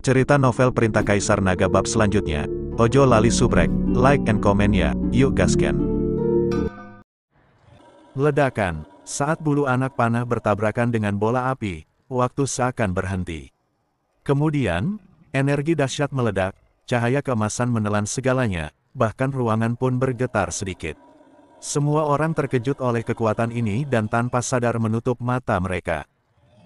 Cerita novel Perintah Kaisar Naga bab selanjutnya. Ojo lali subrek, like and comment ya, yuk gasken. Ledakan. Saat bulu anak panah bertabrakan dengan bola api, waktu seakan berhenti. Kemudian, energi dahsyat meledak, cahaya keemasan menelan segalanya, bahkan ruangan pun bergetar sedikit. Semua orang terkejut oleh kekuatan ini dan tanpa sadar menutup mata mereka.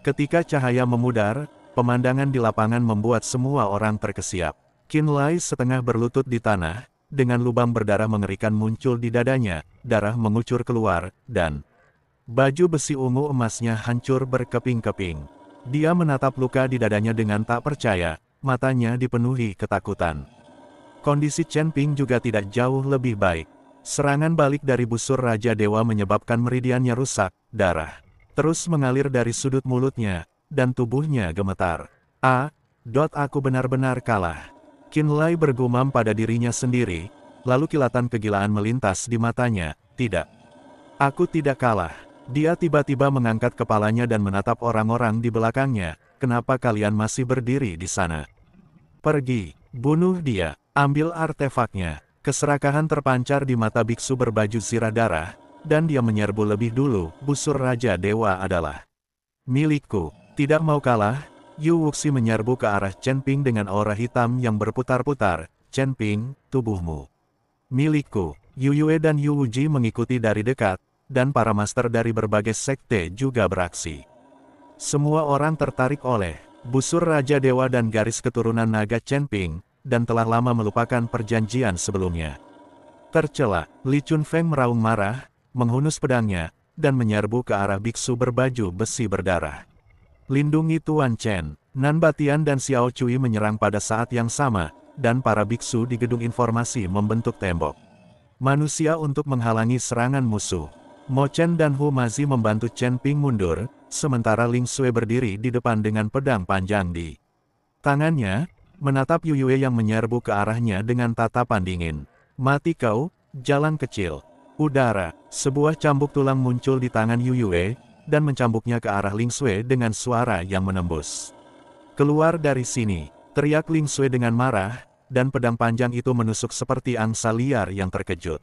Ketika cahaya memudar, pemandangan di lapangan membuat semua orang terkesiap. Qin Lai setengah berlutut di tanah, dengan lubang berdarah mengerikan muncul di dadanya, darah mengucur keluar, dan baju besi ungu emasnya hancur berkeping-keping. Dia menatap luka di dadanya dengan tak percaya, matanya dipenuhi ketakutan. Kondisi Chen Ping juga tidak jauh lebih baik. Serangan balik dari busur Raja Dewa menyebabkan meridiannya rusak, darah terus mengalir dari sudut mulutnya, dan tubuhnya gemetar. Aku benar-benar kalah. Qin Lai bergumam pada dirinya sendiri, lalu kilatan kegilaan melintas di matanya. Tidak. Aku tidak kalah. Dia tiba-tiba mengangkat kepalanya dan menatap orang-orang di belakangnya. Kenapa kalian masih berdiri di sana? Pergi, bunuh dia, ambil artefaknya. Keserakahan terpancar di mata biksu berbaju zirah darah, dan dia menyerbu lebih dulu. Busur Raja Dewa adalah milikku. Tidak mau kalah, Yu Wuxi menyerbu ke arah Chen Ping dengan aura hitam yang berputar-putar. Chen Ping, tubuhmu milikku. Yu Yue dan Yu Wuji mengikuti dari dekat, dan para master dari berbagai sekte juga beraksi. Semua orang tertarik oleh busur Raja Dewa dan garis keturunan naga Chen Ping, dan telah lama melupakan perjanjian sebelumnya. Tercela, Li Chunfeng meraung marah, menghunus pedangnya, dan menyerbu ke arah biksu berbaju besi berdarah. Lindungi Tuan Chen. Nan Batian dan Xiao Cui menyerang pada saat yang sama, dan para biksu di gedung informasi membentuk tembok manusia untuk menghalangi serangan musuh. Mo Chen dan Hu Mazi membantu Chen Ping mundur, sementara Ling Sui berdiri di depan dengan pedang panjang di tangannya, menatap Yu Yue yang menyerbu ke arahnya dengan tatapan dingin. Mati kau, jalan kecil. Udara, sebuah cambuk tulang muncul di tangan Yu Yue, dan mencambuknya ke arah Ling Sui dengan suara yang menembus. Keluar dari sini, teriak Ling Sui dengan marah, dan pedang panjang itu menusuk seperti angsa liar yang terkejut.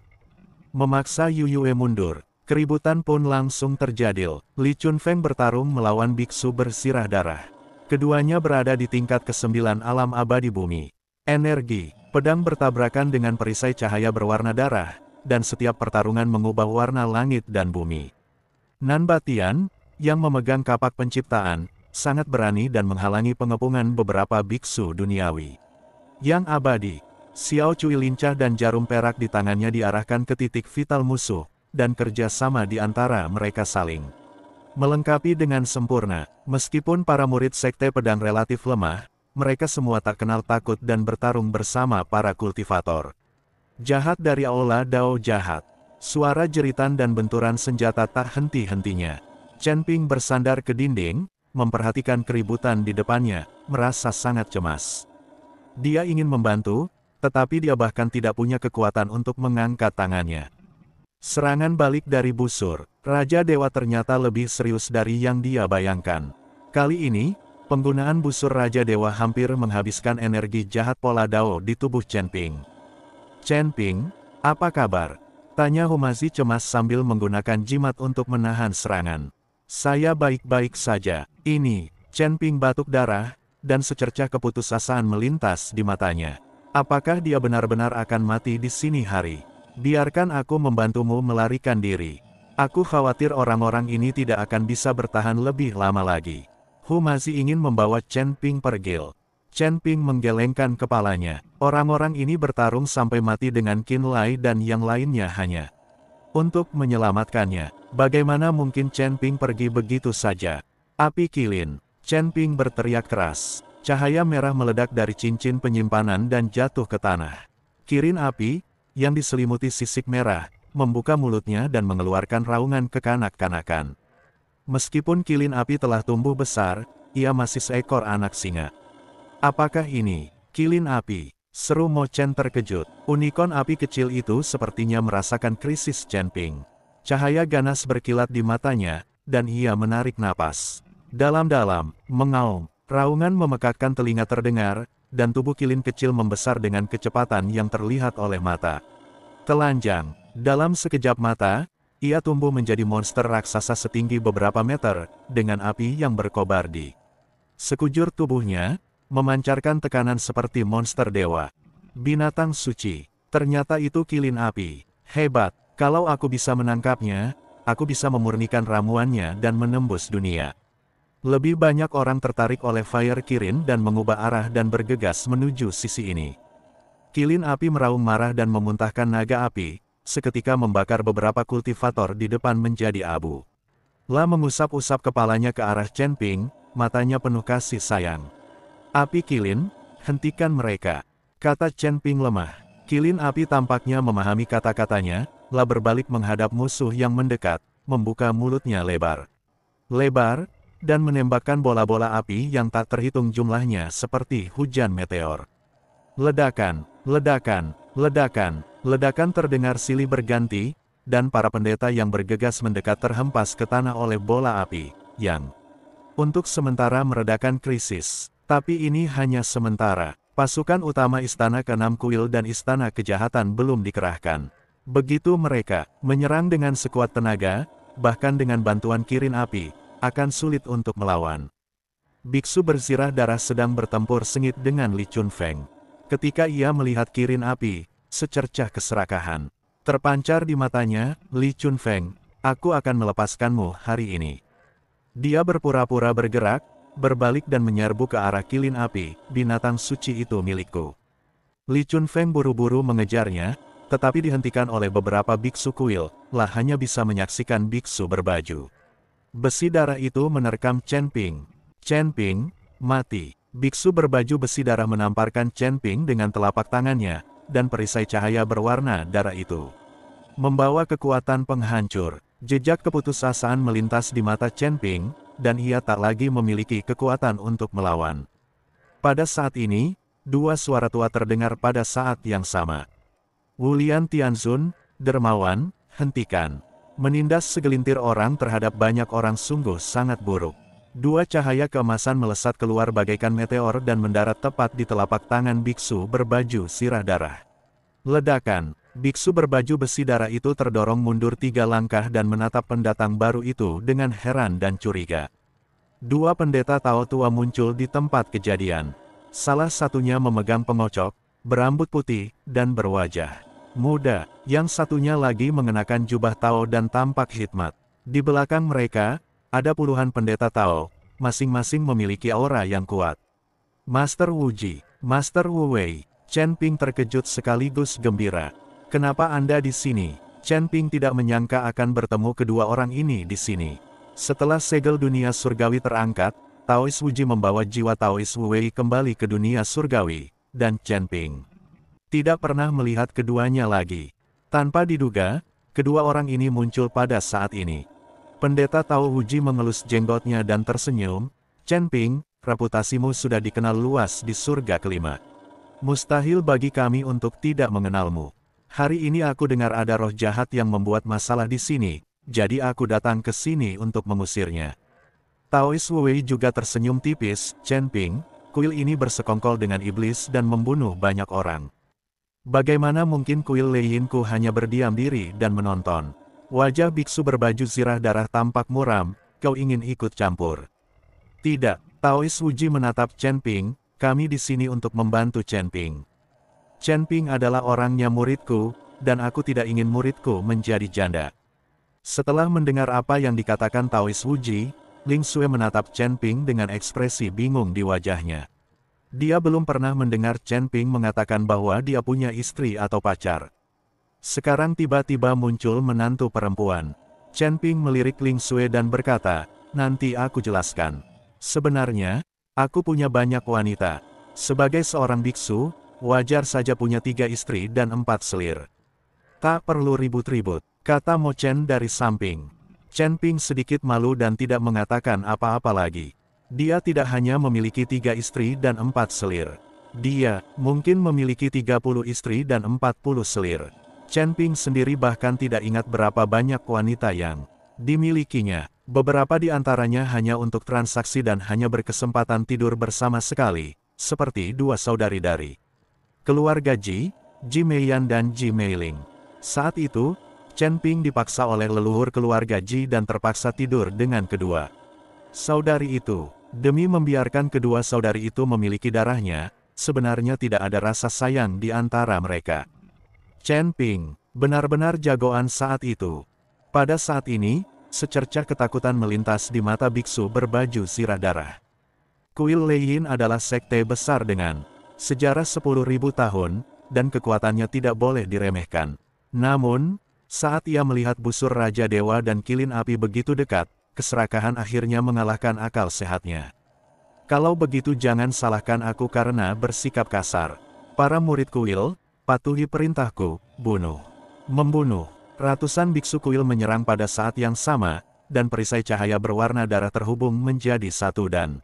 Memaksa Yu Yue mundur, keributan pun langsung terjadi. Li Chunfeng bertarung melawan biksu bersirah darah. Keduanya berada di tingkat ke-9 alam abadi bumi. Energi, pedang bertabrakan dengan perisai cahaya berwarna darah, dan setiap pertarungan mengubah warna langit dan bumi. Nan Batian, yang memegang kapak penciptaan, sangat berani dan menghalangi pengepungan beberapa biksu duniawi. Yang abadi, Xiao Cui lincah dan jarum perak di tangannya diarahkan ke titik vital musuh, dan kerjasama di antara mereka saling melengkapi dengan sempurna. Meskipun para murid sekte pedang relatif lemah, mereka semua tak kenal takut dan bertarung bersama para kultivator jahat dari Aula Dao Jahat. Suara jeritan dan benturan senjata tak henti-hentinya. Chen Ping bersandar ke dinding, memperhatikan keributan di depannya, merasa sangat cemas. Dia ingin membantu, tetapi dia bahkan tidak punya kekuatan untuk mengangkat tangannya. Serangan balik dari busur Raja Dewa ternyata lebih serius dari yang dia bayangkan. Kali ini, penggunaan busur Raja Dewa hampir menghabiskan energi jahat pola Dao di tubuh Chen Ping. Chen Ping, apa kabar? Tanya Humazi cemas sambil menggunakan jimat untuk menahan serangan. Saya baik-baik saja. Ini, Chen Ping batuk darah, dan secercah keputusasaan melintas di matanya. Apakah dia benar-benar akan mati di sini hari? Biarkan aku membantumu melarikan diri. Aku khawatir orang-orang ini tidak akan bisa bertahan lebih lama lagi. Humazi ingin membawa Chen Ping pergi. Chen Ping menggelengkan kepalanya. Orang-orang ini bertarung sampai mati dengan Qin Lai dan yang lainnya hanya untuk menyelamatkannya. Bagaimana mungkin Chen Ping pergi begitu saja? Api kilin. Chen Ping berteriak keras. Cahaya merah meledak dari cincin penyimpanan dan jatuh ke tanah. Kirin api, yang diselimuti sisik merah, membuka mulutnya dan mengeluarkan raungan kekanak-kanakan. Meskipun kilin api telah tumbuh besar, ia masih seekor anak singa. Apakah ini kilin api? Seru Mo Chen terkejut. Unicorn api kecil itu sepertinya merasakan krisis Chen Ping. Cahaya ganas berkilat di matanya, dan ia menarik napas dalam-dalam, mengaum. Raungan memekakkan telinga terdengar, dan tubuh Qilin kecil membesar dengan kecepatan yang terlihat oleh mata. Telanjang, dalam sekejap mata, ia tumbuh menjadi monster raksasa setinggi beberapa meter, dengan api yang berkobar di sekujur tubuhnya, memancarkan tekanan seperti monster dewa. Binatang suci, ternyata itu Qilin api. Hebat, kalau aku bisa menangkapnya, aku bisa memurnikan ramuannya dan menembus dunia. Lebih banyak orang tertarik oleh Fire Kirin dan mengubah arah dan bergegas menuju sisi ini. Qilin api meraung marah dan memuntahkan naga api, seketika membakar beberapa kultivator di depan menjadi abu. La mengusap-usap kepalanya ke arah Chen Ping, matanya penuh kasih sayang. Api Qilin, hentikan mereka, kata Chen Ping lemah. Qilin api tampaknya memahami kata-katanya, La berbalik menghadap musuh yang mendekat, membuka mulutnya lebar, dan menembakkan bola-bola api yang tak terhitung jumlahnya seperti hujan meteor. Ledakan, ledakan, ledakan, ledakan terdengar silih berganti, dan para pendeta yang bergegas mendekat terhempas ke tanah oleh bola api, yang untuk sementara meredakan krisis. Tapi ini hanya sementara. Pasukan utama Istana Keenam Kuil dan Istana Kejahatan belum dikerahkan. Begitu mereka menyerang dengan sekuat tenaga, bahkan dengan bantuan Kirin api, akan sulit untuk melawan. Biksu berzirah darah sedang bertempur sengit dengan Li Chunfeng. Ketika ia melihat Kirin api, secercah keserakahan terpancar di matanya. Li Chunfeng, aku akan melepaskanmu hari ini. Dia berpura-pura bergerak, berbalik dan menyerbu ke arah Qilin api. Binatang suci itu milikku. Li Chunfeng buru-buru mengejarnya, tetapi dihentikan oleh beberapa biksu kuil. Lah hanya bisa menyaksikan biksu berbaju besi darah itu menerkam Chen Ping. Chen Ping, mati. Biksu berbaju besi darah menamparkan Chen Ping dengan telapak tangannya, dan perisai cahaya berwarna darah itu membawa kekuatan penghancur. Jejak keputusasaan melintas di mata Chen Ping, dan ia tak lagi memiliki kekuatan untuk melawan. Pada saat ini, dua suara tua terdengar pada saat yang sama. Wulian Tianzun, dermawan, hentikan. Menindas segelintir orang terhadap banyak orang sungguh sangat buruk. Dua cahaya keemasan melesat keluar bagaikan meteor dan mendarat tepat di telapak tangan biksu berbaju sirah darah. Ledakan, biksu berbaju besi darah itu terdorong mundur 3 langkah dan menatap pendatang baru itu dengan heran dan curiga. Dua pendeta Tao tua muncul di tempat kejadian. Salah satunya memegang pengocok, berambut putih, dan berwajah muda, yang satunya lagi mengenakan jubah Tao dan tampak hikmat. Di belakang mereka, ada puluhan pendeta Tao, masing-masing memiliki aura yang kuat. Master Wuji, Master Wu Wei, Chen Ping terkejut sekaligus gembira. Kenapa Anda di sini? Chen Ping tidak menyangka akan bertemu kedua orang ini di sini. Setelah segel dunia surgawi terangkat, Taois Wuji membawa jiwa Taois Wu Wei kembali ke dunia surgawi, dan Chen Ping tidak pernah melihat keduanya lagi. Tanpa diduga, kedua orang ini muncul pada saat ini. Pendeta Tao Wuji mengelus jenggotnya dan tersenyum. Chen Ping, reputasimu sudah dikenal luas di surga kelima. Mustahil bagi kami untuk tidak mengenalmu. Hari ini aku dengar ada roh jahat yang membuat masalah di sini, jadi aku datang ke sini untuk mengusirnya. Taois Wu Wei juga tersenyum tipis. Chen Ping, kuil ini bersekongkol dengan iblis dan membunuh banyak orang. Bagaimana mungkin kuil Leiyinku hanya berdiam diri dan menonton? Wajah biksu berbaju zirah darah tampak muram. Kau ingin ikut campur? Tidak, Taois Wuji menatap Chen Ping. Kami di sini untuk membantu Chen Ping. Chen Ping adalah orangnya muridku, dan aku tidak ingin muridku menjadi janda. Setelah mendengar apa yang dikatakan Taois Wuji, Ling Xue menatap Chen Ping dengan ekspresi bingung di wajahnya. Dia belum pernah mendengar Chen Ping mengatakan bahwa dia punya istri atau pacar. Sekarang tiba-tiba muncul menantu perempuan. Chen Ping melirik Ling Xue dan berkata, nanti aku jelaskan. Sebenarnya, aku punya banyak wanita. Sebagai seorang biksu, wajar saja punya 3 istri dan 4 selir. Tak perlu ribut-ribut, kata Mo Chen dari samping. Chen Ping sedikit malu dan tidak mengatakan apa-apa lagi. Dia tidak hanya memiliki 3 istri dan 4 selir. Dia mungkin memiliki 30 istri dan 40 selir. Chen Ping sendiri bahkan tidak ingat berapa banyak wanita yang dimilikinya. Beberapa di antaranya hanya untuk transaksi dan hanya berkesempatan tidur bersama sekali, seperti dua saudari dari keluarga Ji Meiyan dan Ji Meiling. Saat itu, Chen Ping dipaksa oleh leluhur keluarga Ji dan terpaksa tidur dengan kedua saudari itu. Demi membiarkan kedua saudari itu memiliki darahnya, sebenarnya tidak ada rasa sayang di antara mereka. Chen Ping benar-benar jagoan saat itu. Pada saat ini, secercah ketakutan melintas di mata biksu berbaju sirah darah. Kuil Leiyin adalah sekte besar dengan sejarah 10.000 tahun, dan kekuatannya tidak boleh diremehkan. Namun, saat ia melihat busur Raja Dewa dan kilin api begitu dekat, keserakahan akhirnya mengalahkan akal sehatnya. Kalau begitu jangan salahkan aku karena bersikap kasar. Para murid kuil, patuhi perintahku, bunuh. Membunuh. Ratusan biksu kuil menyerang pada saat yang sama, dan perisai cahaya berwarna darah terhubung menjadi satu dan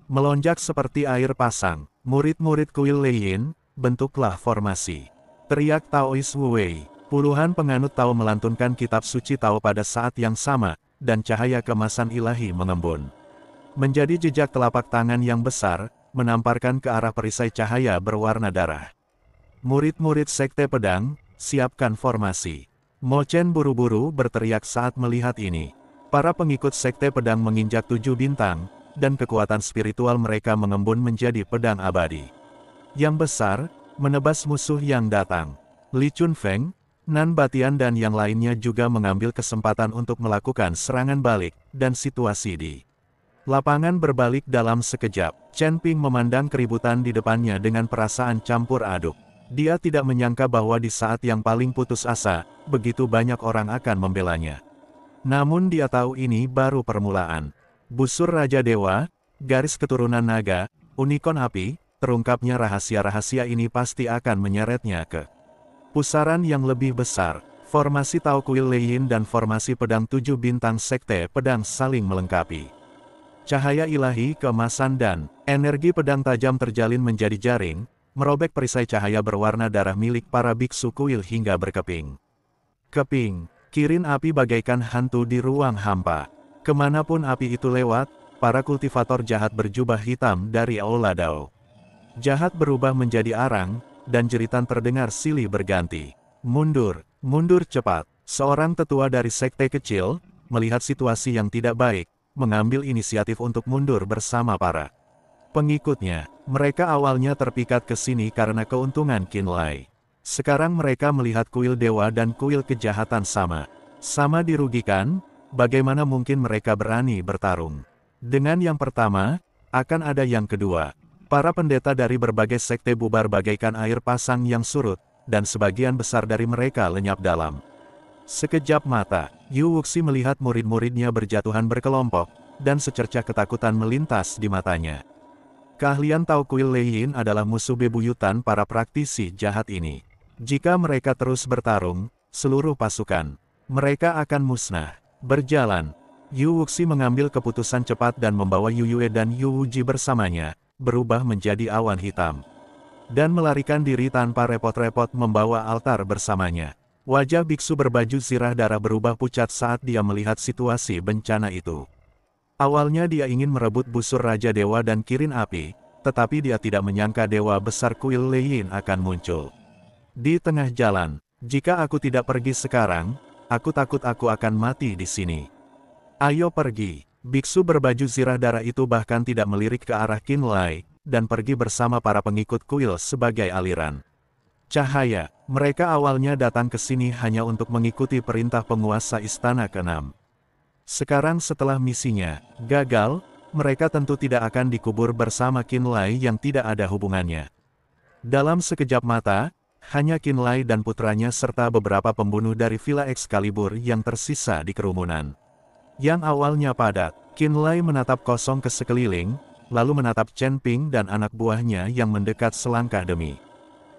melonjak seperti air pasang. Murid-murid kuil Leiyin, bentuklah formasi. Teriak Taois Wu Wei. Puluhan penganut Tao melantunkan kitab suci Tao pada saat yang sama, dan cahaya kemasan ilahi mengembun. Menjadi jejak telapak tangan yang besar, menamparkan ke arah perisai cahaya berwarna darah. Murid-murid Sekte Pedang, siapkan formasi. Mo Chen buru-buru berteriak saat melihat ini. Para pengikut Sekte Pedang menginjak 7 bintang, dan kekuatan spiritual mereka mengembun menjadi pedang abadi. Yang besar, menebas musuh yang datang. Li Chunfeng, Nan Batian dan yang lainnya juga mengambil kesempatan untuk melakukan serangan balik, dan situasi di lapangan berbalik dalam sekejap. Chen Ping memandang keributan di depannya dengan perasaan campur aduk. Dia tidak menyangka bahwa di saat yang paling putus asa, begitu banyak orang akan membelanya. Namun dia tahu ini baru permulaan. Busur Raja Dewa, garis keturunan naga, unicorn api, terungkapnya rahasia-rahasia ini pasti akan menyeretnya ke pusaran yang lebih besar. Formasi Tao Kuil Leiyin dan formasi pedang 7 bintang Sekte Pedang saling melengkapi. Cahaya ilahi, keemasan dan energi pedang tajam terjalin menjadi jaring, merobek perisai cahaya berwarna darah milik para biksu kuil hingga berkeping. Keping, kirin api bagaikan hantu di ruang hampa. Kemanapun api itu lewat, para kultivator jahat berjubah hitam dari Aula Dao jahat berubah menjadi arang, dan jeritan terdengar silih berganti. Mundur, mundur cepat. Seorang tetua dari sekte kecil, melihat situasi yang tidak baik, mengambil inisiatif untuk mundur bersama para pengikutnya. Mereka awalnya terpikat ke sini karena keuntungan Qinlai. Sekarang mereka melihat kuil dewa dan kuil kejahatan sama dirugikan, bagaimana mungkin mereka berani bertarung? Dengan yang pertama, akan ada yang kedua. Para pendeta dari berbagai sekte bubar bagaikan air pasang yang surut, dan sebagian besar dari mereka lenyap dalam sekejap mata. Yu Wuxi melihat murid-muridnya berjatuhan berkelompok, dan secercah ketakutan melintas di matanya. Keahlian Tao Kuil Leiyin adalah musuh bebuyutan para praktisi jahat ini. Jika mereka terus bertarung, seluruh pasukan mereka akan musnah. Berjalan, Yu Wuxi mengambil keputusan cepat dan membawa Yu Yue dan Yu Wuji bersamanya, berubah menjadi awan hitam, dan melarikan diri tanpa repot-repot membawa altar bersamanya. Wajah biksu berbaju zirah darah berubah pucat saat dia melihat situasi bencana itu. Awalnya dia ingin merebut busur Raja Dewa dan kirin api, tetapi dia tidak menyangka Dewa Besar Kuil Leiyin akan muncul di tengah jalan. Jika aku tidak pergi sekarang, aku takut aku akan mati di sini. Ayo pergi. Biksu berbaju zirah darah itu bahkan tidak melirik ke arah Qinlai, dan pergi bersama para pengikut kuil sebagai aliran cahaya. Mereka awalnya datang ke sini hanya untuk mengikuti perintah penguasa istana ke-6. Sekarang setelah misinya gagal, mereka tentu tidak akan dikubur bersama Qinlai yang tidak ada hubungannya. Dalam sekejap mata, hanya Qinlai dan putranya serta beberapa pembunuh dari Villa Excalibur yang tersisa di kerumunan. Yang awalnya padat, Qinlai menatap kosong ke sekeliling, lalu menatap Chen Ping dan anak buahnya yang mendekat selangkah demi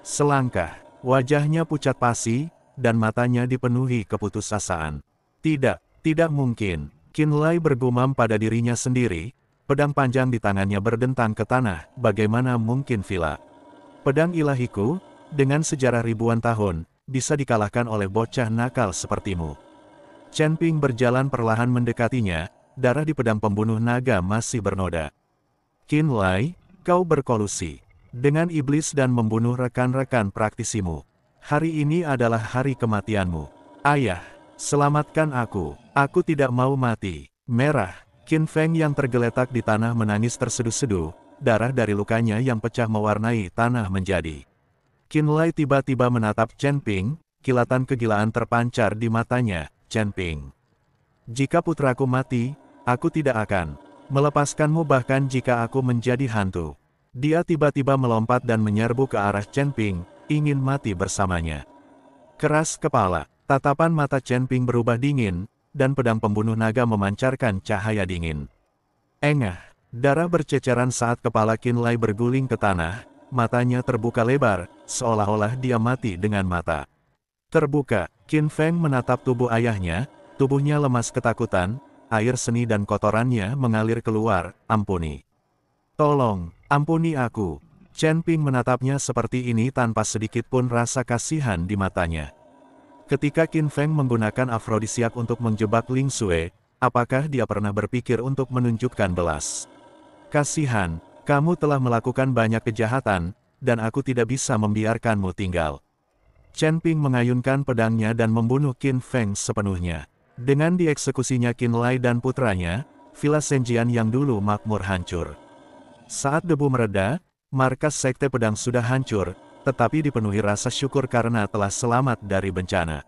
selangkah. Wajahnya pucat pasi, dan matanya dipenuhi keputusasaan. Tidak mungkin. Qinlai bergumam pada dirinya sendiri, pedang panjang di tangannya berdentang ke tanah, bagaimana mungkin Villa Pedang ilahiku, dengan sejarah ribuan tahun, bisa dikalahkan oleh bocah nakal sepertimu. Chen Ping berjalan perlahan mendekatinya, darah di pedang pembunuh naga masih bernoda. Qin Lai, kau berkolusi dengan iblis dan membunuh rekan-rekan praktisimu. Hari ini adalah hari kematianmu. Ayah, selamatkan aku. Aku tidak mau mati. Merah, Qin Feng yang tergeletak di tanah menangis terseduh-seduh, darah dari lukanya yang pecah mewarnai tanah menjadi. Qin Lai tiba-tiba menatap Chen Ping, kilatan kegilaan terpancar di matanya. Chen Ping, jika putraku mati, aku tidak akan melepaskanmu bahkan jika aku menjadi hantu. Dia tiba-tiba melompat dan menyerbu ke arah Chen Ping, ingin mati bersamanya. Keras kepala, tatapan mata Chen Ping berubah dingin, dan pedang pembunuh naga memancarkan cahaya dingin. Engah, darah berceceran saat kepala Qin Lai berguling ke tanah, matanya terbuka lebar, seolah-olah dia mati dengan mata terbuka. Qin Feng menatap tubuh ayahnya, tubuhnya lemas ketakutan, air seni dan kotorannya mengalir keluar, ampuni. Tolong, ampuni aku. Chen Ping menatapnya seperti ini tanpa sedikit pun rasa kasihan di matanya. Ketika Qin Feng menggunakan afrodisiak untuk menjebak Ling Xue, apakah dia pernah berpikir untuk menunjukkan belas kasihan? Kamu telah melakukan banyak kejahatan, dan aku tidak bisa membiarkanmu tinggal. Chen Ping mengayunkan pedangnya dan membunuh Qin Feng sepenuhnya. Dengan dieksekusinya Qin Lai dan putranya, Villa Senjian yang dulu makmur hancur. Saat debu mereda, markas Sekte Pedang sudah hancur, tetapi dipenuhi rasa syukur karena telah selamat dari bencana.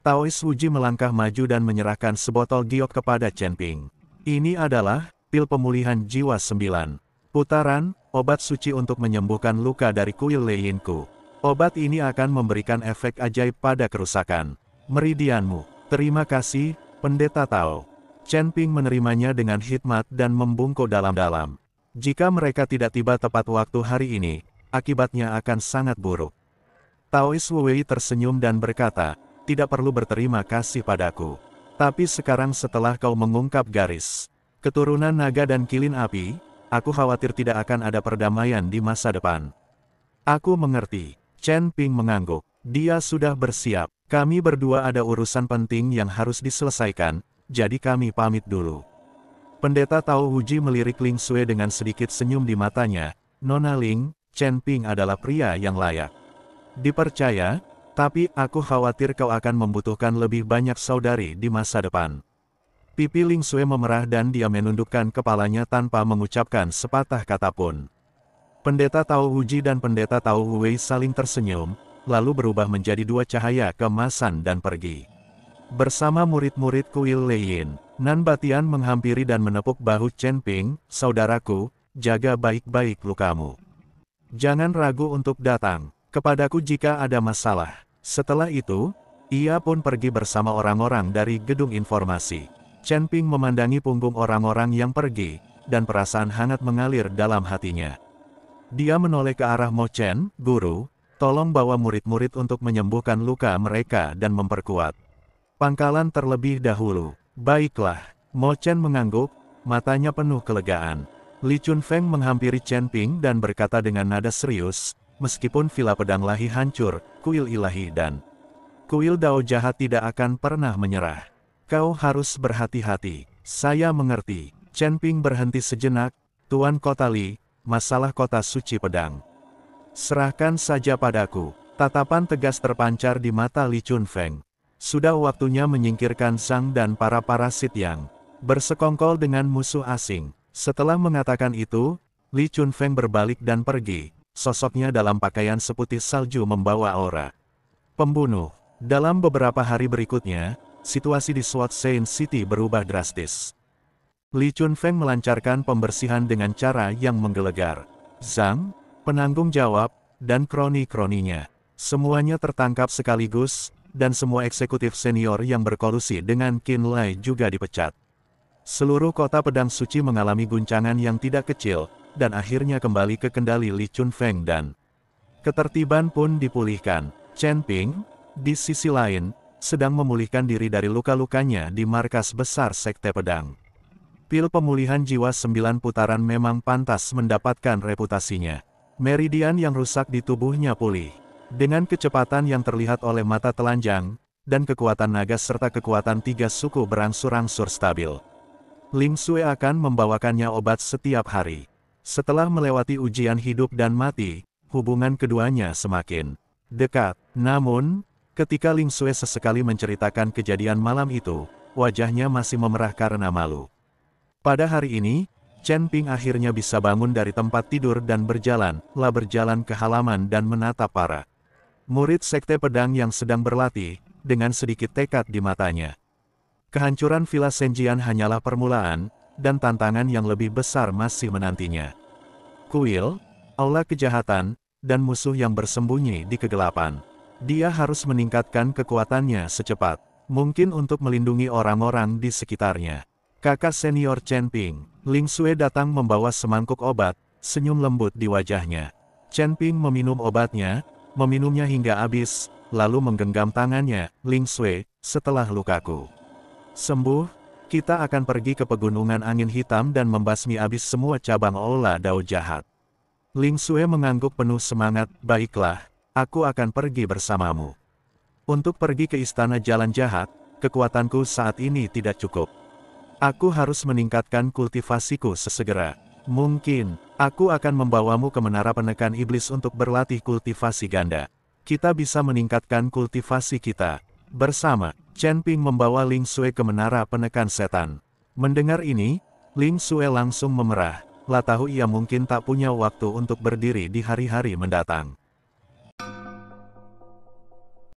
Taois Wuji melangkah maju dan menyerahkan sebotol giok kepada Chen Ping. Ini adalah pil pemulihan jiwa 9. Putaran, obat suci untuk menyembuhkan luka dari kuil Leiyinku. Obat ini akan memberikan efek ajaib pada kerusakan meridianmu. Terima kasih, Pendeta Tao. Chen Ping menerimanya dengan hikmat dan membungkuk dalam-dalam. Jika mereka tidak tiba tepat waktu hari ini, akibatnya akan sangat buruk. Taois Wei tersenyum dan berkata, tidak perlu berterima kasih padaku. Tapi sekarang setelah kau mengungkap garis keturunan naga dan kilin api, aku khawatir tidak akan ada perdamaian di masa depan. Aku mengerti. Chen Ping mengangguk. Dia sudah bersiap. Kami berdua ada urusan penting yang harus diselesaikan, jadi kami pamit dulu. Pendeta Tao Huji melirik Ling Xue dengan sedikit senyum di matanya. Nona Ling, Chen Ping adalah pria yang layak dipercaya, tapi aku khawatir kau akan membutuhkan lebih banyak saudari di masa depan. Pipi Ling Xue memerah dan dia menundukkan kepalanya tanpa mengucapkan sepatah kata pun. Pendeta Tao Huji dan Pendeta Tao Huwei saling tersenyum, lalu berubah menjadi dua cahaya keemasan dan pergi. Bersama murid-murid kuil Leiyin, Nan Batian menghampiri dan menepuk bahu Chen Ping, saudaraku, jaga baik-baik lukamu. Jangan ragu untuk datang kepadaku jika ada masalah. Setelah itu, ia pun pergi bersama orang-orang dari gedung informasi. Chen Ping memandangi punggung orang-orang yang pergi, dan perasaan hangat mengalir dalam hatinya. Dia menoleh ke arah Mo Chen, guru, tolong bawa murid-murid untuk menyembuhkan luka mereka dan memperkuat pangkalan terlebih dahulu. Baiklah, Mo Chen mengangguk, matanya penuh kelegaan. Li Chunfeng menghampiri Chen Ping dan berkata dengan nada serius, meskipun Villa Pedang Lahi hancur, kuil ilahi dan kuil Dao jahat tidak akan pernah menyerah. Kau harus berhati-hati. Saya mengerti. Chen Ping berhenti sejenak. Tuan Kota Li, masalah kota suci pedang. Serahkan saja padaku. Tatapan tegas terpancar di mata Li Chunfeng. Sudah waktunya menyingkirkan Zhang dan para parasit yang bersekongkol dengan musuh asing. Setelah mengatakan itu, Li Chunfeng berbalik dan pergi. Sosoknya dalam pakaian seputih salju membawa aura pembunuh. Dalam beberapa hari berikutnya, situasi di Sword Saint City berubah drastis. Li Chunfeng melancarkan pembersihan dengan cara yang menggelegar. Zhang, penanggung jawab, dan kroni-kroninya. Semuanya tertangkap sekaligus, dan semua eksekutif senior yang berkolusi dengan Qin Lai juga dipecat. Seluruh kota pedang suci mengalami guncangan yang tidak kecil, dan akhirnya kembali ke kendali Li Chunfeng dan ketertiban pun dipulihkan. Chen Ping, di sisi lain, sedang memulihkan diri dari luka-lukanya di markas besar Sekte Pedang. Pil pemulihan jiwa 9 putaran memang pantas mendapatkan reputasinya. Meridian yang rusak di tubuhnya pulih. Dengan kecepatan yang terlihat oleh mata telanjang, dan kekuatan naga serta kekuatan 3 suku berangsur-angsur stabil. Ling Sui akan membawakannya obat setiap hari. Setelah melewati ujian hidup dan mati, hubungan keduanya semakin dekat. Namun, ketika Ling Sui sesekali menceritakan kejadian malam itu, wajahnya masih memerah karena malu. Pada hari ini, Chen Ping akhirnya bisa bangun dari tempat tidur dan berjalan ke halaman dan menatap para murid sekte pedang yang sedang berlatih, dengan sedikit tekad di matanya. Kehancuran Villa Senjian hanyalah permulaan, dan tantangan yang lebih besar masih menantinya. Kuil, aula kejahatan, dan musuh yang bersembunyi di kegelapan. Dia harus meningkatkan kekuatannya secepat mungkin untuk melindungi orang-orang di sekitarnya. Kakak senior Chen Ping, Ling Sui datang membawa semangkuk obat, senyum lembut di wajahnya. Chen Ping meminum obatnya, meminumnya hingga habis, lalu menggenggam tangannya. Ling Sui, setelah lukaku sembuh, kita akan pergi ke pegunungan angin hitam dan membasmi habis semua cabang aula dao jahat. Ling Sui mengangguk penuh semangat, baiklah, aku akan pergi bersamamu. Untuk pergi ke istana jalan jahat, kekuatanku saat ini tidak cukup. Aku harus meningkatkan kultivasiku sesegera. Mungkin, aku akan membawamu ke menara penekan iblis untuk berlatih kultivasi ganda. Kita bisa meningkatkan kultivasi kita bersama. Chen Ping membawa Ling Sui ke menara penekan setan. Mendengar ini, Ling Sui langsung memerah. Lah tahu ia mungkin tak punya waktu untuk berdiri di hari-hari mendatang.